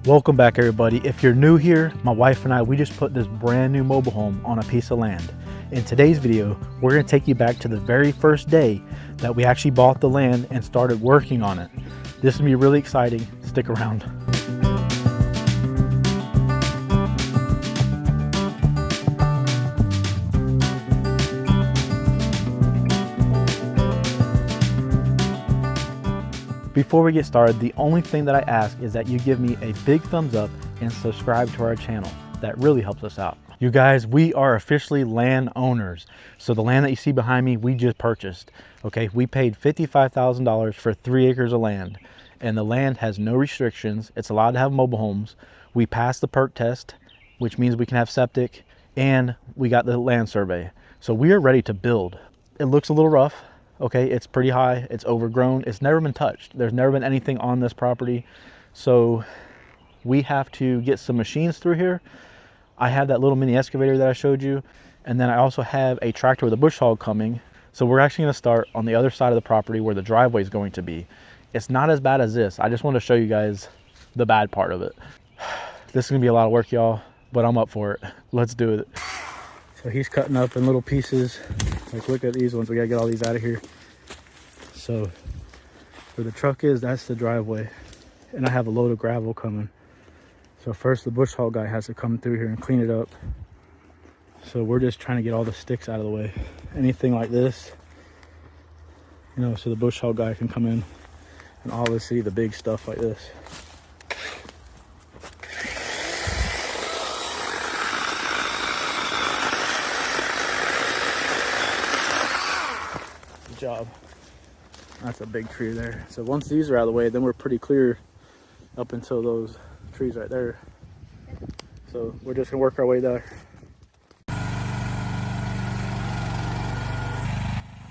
Welcome back, everybody. If you're new here, my wife and I, we just put this brand new mobile home on a piece of land. In today's video, we're going to take you back to the very first day that we actually bought the land and started working on it. This will be really exciting. Stick around. Before we get started, the only thing that I ask is that you give me a big thumbs up and subscribe to our channel. That really helps us out. You guys, we are officially land owners. So the land that you see behind me, we just purchased. Okay, we paid $55,000 for 3 acres of land, and the land has no restrictions. It's allowed to have mobile homes. We passed the perc test, which means we can have septic, and we got the land survey. So we are ready to build. It looks a little rough. Okay, it's pretty high, it's overgrown, it's never been touched. There's never been anything on this property. So we have to get some machines through here. I have that little mini excavator that I showed you. And then I also have a tractor with a bush hog coming. So we're actually gonna start on the other side of the property where the driveway is going to be. It's not as bad as this. I just want to show you guys the bad part of it. This is gonna be a lot of work, y'all, but I'm up for it. Let's do it. So he's cutting up in little pieces. Like, look at these ones. We gotta get all these out of here. So where the truck is, that's the driveway. And I have a load of gravel coming. So first the bush hog guy has to come through here and clean it up. So we're just trying to get all the sticks out of the way. Anything like this, you know, so the bush hog guy can come in and obviously the big stuff like this. Job. That's a big tree there. So once these are out of the way, then we're pretty clear up until those trees right there. So we're just gonna work our way there.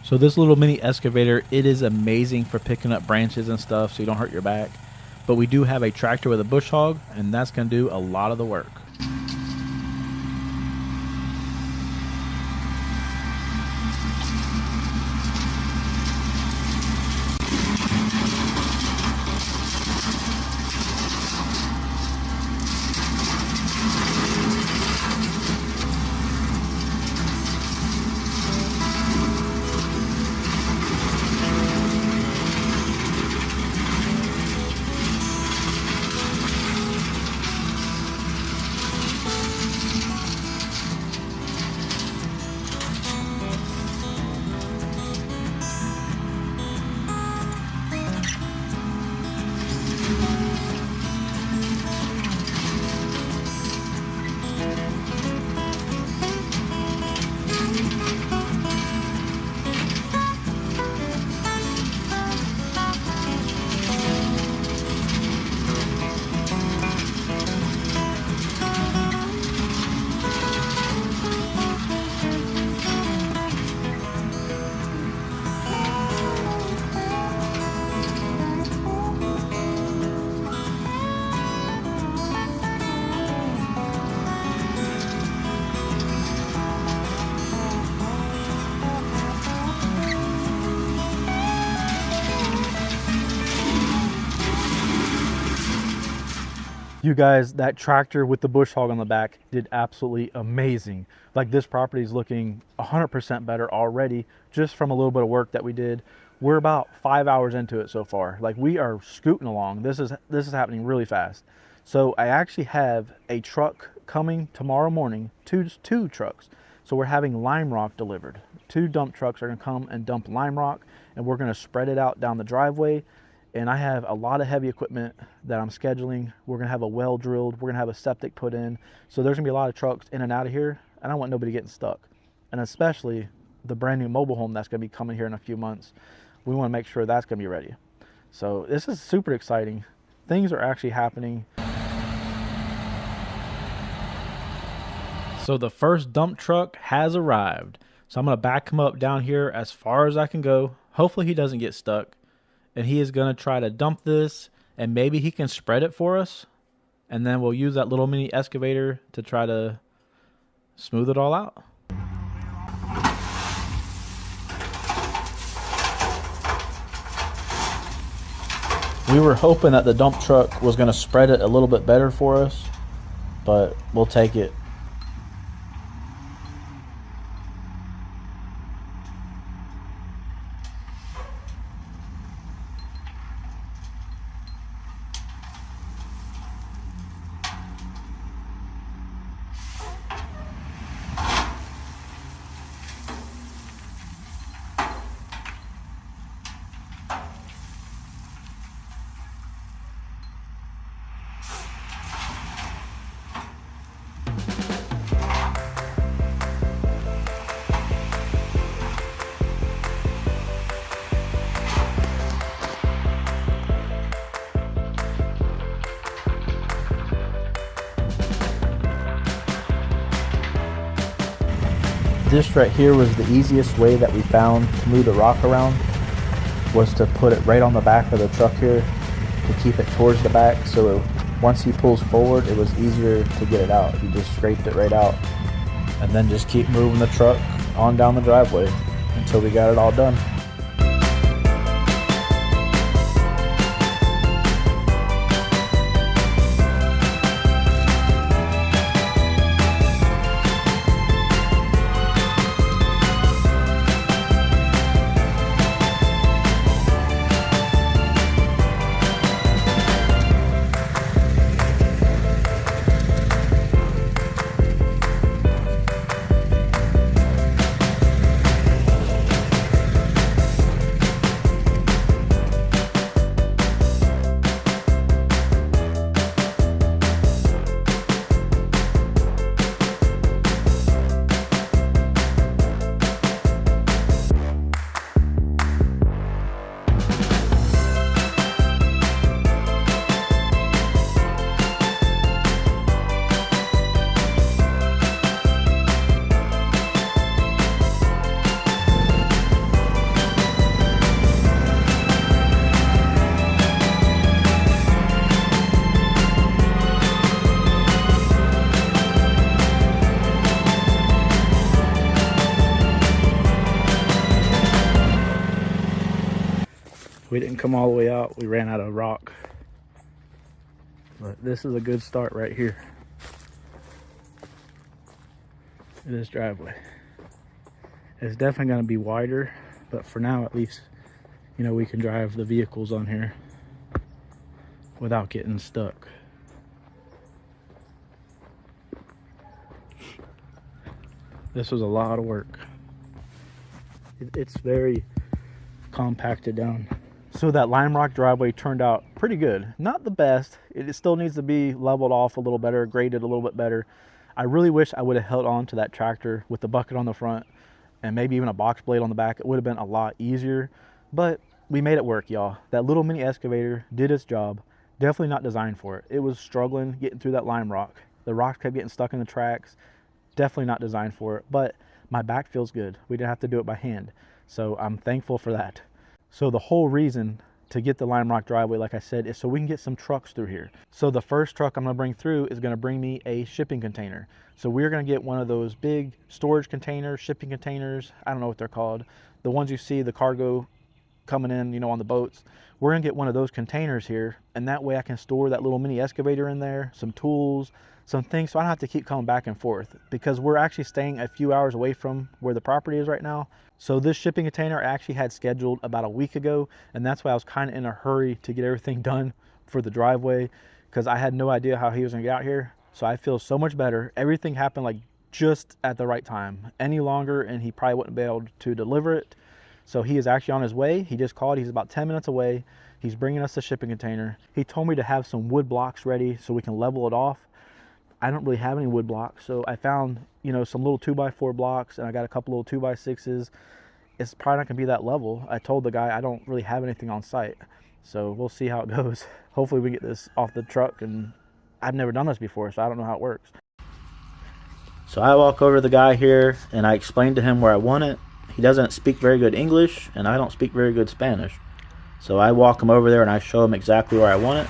So this little mini excavator, it is amazing for picking up branches and stuff so you don't hurt your back. But we do have a tractor with a bush hog, and that's gonna do a lot of the work. You guys, that tractor with the bush hog on the back did absolutely amazing. Like, this property is looking 100% better already just from a little bit of work that we did. We're about 5 hours into it so far. Like, we are scooting along. This is happening really fast. So I actually have a truck coming tomorrow morning, two trucks. So we're having limerock delivered. 2 dump trucks are gonna come and dump limerock, and we're gonna spread it out down the driveway. And I have a lot of heavy equipment that I'm scheduling. We're gonna have a well drilled. We're gonna have a septic put in. So there's gonna be a lot of trucks in and out of here. I don't want nobody getting stuck. And especially the brand new mobile home that's gonna be coming here in a few months. We wanna make sure that's gonna be ready. So this is super exciting. Things are actually happening. So the first dump truck has arrived. So I'm gonna back him up down here as far as I can go. Hopefully he doesn't get stuck. And he is going to try to dump this, and maybe he can spread it for us. And then we'll use that little mini excavator to try to smooth it all out. We were hoping that the dump truck was going to spread it a little bit better for us, but we'll take it. This right here was the easiest way that we found to move the rock around, was to put it right on the back of the truck here to keep it towards the back, so once he pulls forward it was easier to get it out. He just scraped it right out and then just keep moving the truck on down the driveway until we got it all done. We didn't come all the way out. We ran out of rock. But this is a good start right here. This driveway. It's definitely going to be wider, but for now at least, you know, we can drive the vehicles on here without getting stuck. This was a lot of work. It's very compacted down. So that lime rock driveway turned out pretty good. Not the best. It still needs to be leveled off a little better, graded a little bit better. I really wish I would have held on to that tractor with the bucket on the front and maybe even a box blade on the back. It would have been a lot easier, but we made it work, y'all. That little mini excavator did its job. Definitely not designed for it. It was struggling getting through that lime rock. The rocks kept getting stuck in the tracks. Definitely not designed for it, but my back feels good. We didn't have to do it by hand, so I'm thankful for that. So the whole reason to get the lime rock driveway, like I said, is so we can get some trucks through here. So the first truck I'm gonna bring through is gonna bring me a shipping container. So we're gonna get one of those big storage containers, shipping containers, I don't know what they're called. The ones you see the cargo coming in, you know, on the boats. We're gonna get one of those containers here, and that way I can store that little mini excavator in there, some tools, some things, so I don't have to keep coming back and forth, because we're actually staying a few hours away from where the property is right now. So this shipping container I actually had scheduled about a week ago, and that's why I was kind of in a hurry to get everything done for the driveway, because I had no idea how he was gonna get out here. So I feel so much better. Everything happened like just at the right time. Any longer and he probably wouldn't be able to deliver it. So he is actually on his way. He just called. He's about 10 minutes away. He's bringing us the shipping container. He told me to have some wood blocks ready so we can level it off. I don't really have any wood blocks, so I found, you know, some little 2x4 blocks, and I got a couple little 2x6s. It's probably not gonna be that level. I told the guy I don't really have anything on site, so we'll see how it goes. Hopefully we get this off the truck, and I've never done this before, so I don't know how it works. So I walk over to the guy here, and I explain to him where I want it. He doesn't speak very good English, and I don't speak very good Spanish. So I walk him over there, and I show him exactly where I want it.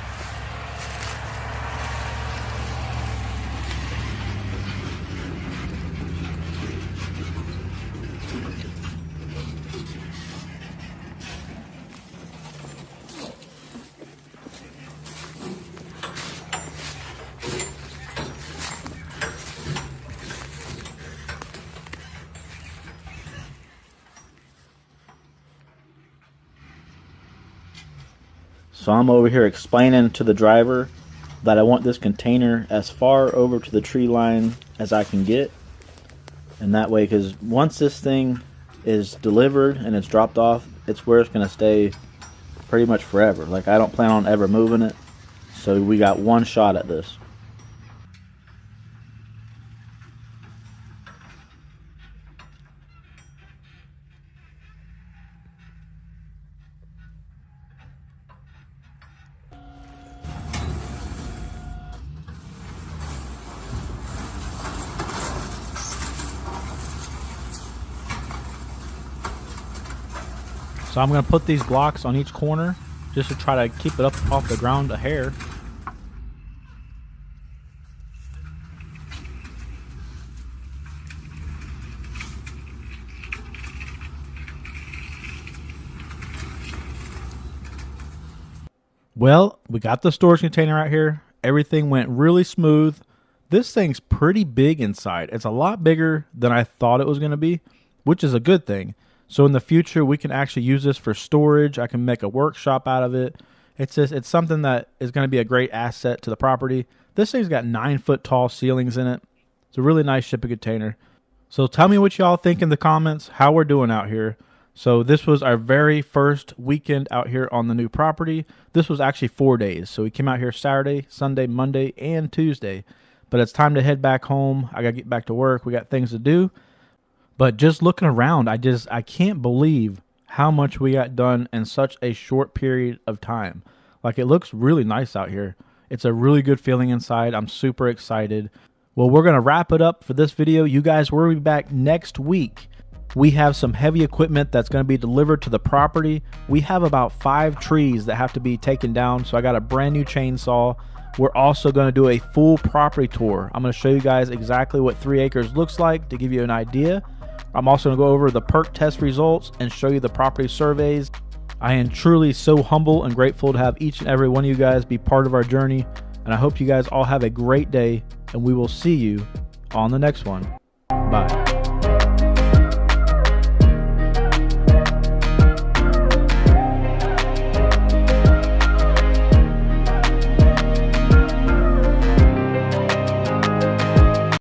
So I'm over here explaining to the driver that I want this container as far over to the tree line as I can get. And that way, because once this thing is delivered and it's dropped off, it's where it's going to stay pretty much forever. Like, I don't plan on ever moving it. So we got one shot at this. So I'm going to put these blocks on each corner just to try to keep it up off the ground a hair. Well, we got the storage container out here. Everything went really smooth. This thing's pretty big inside. It's a lot bigger than I thought it was going to be, which is a good thing. So in the future, we can actually use this for storage. I can make a workshop out of it. It's something that is going to be a great asset to the property. This thing's got 9-foot tall ceilings in it. It's a really nice shipping container. So tell me what y'all think in the comments, how we're doing out here. So this was our very first weekend out here on the new property. This was actually 4 days. So we came out here Saturday, Sunday, Monday, and Tuesday. But it's time to head back home. I got to get back to work. We got things to do. But just looking around, I can't believe how much we got done in such a short period of time. Like, it looks really nice out here. It's a really good feeling inside. I'm super excited. Well, we're going to wrap it up for this video. You guys, we'll be back next week. We have some heavy equipment that's going to be delivered to the property. We have about 5 trees that have to be taken down. So I got a brand new chainsaw. We're also going to do a full property tour. I'm going to show you guys exactly what 3 acres looks like to give you an idea. I'm also going to go over the perk test results and show you the property surveys. I am truly so humble and grateful to have each and every one of you guys be part of our journey. And I hope you guys all have a great day, and we will see you on the next one. Bye.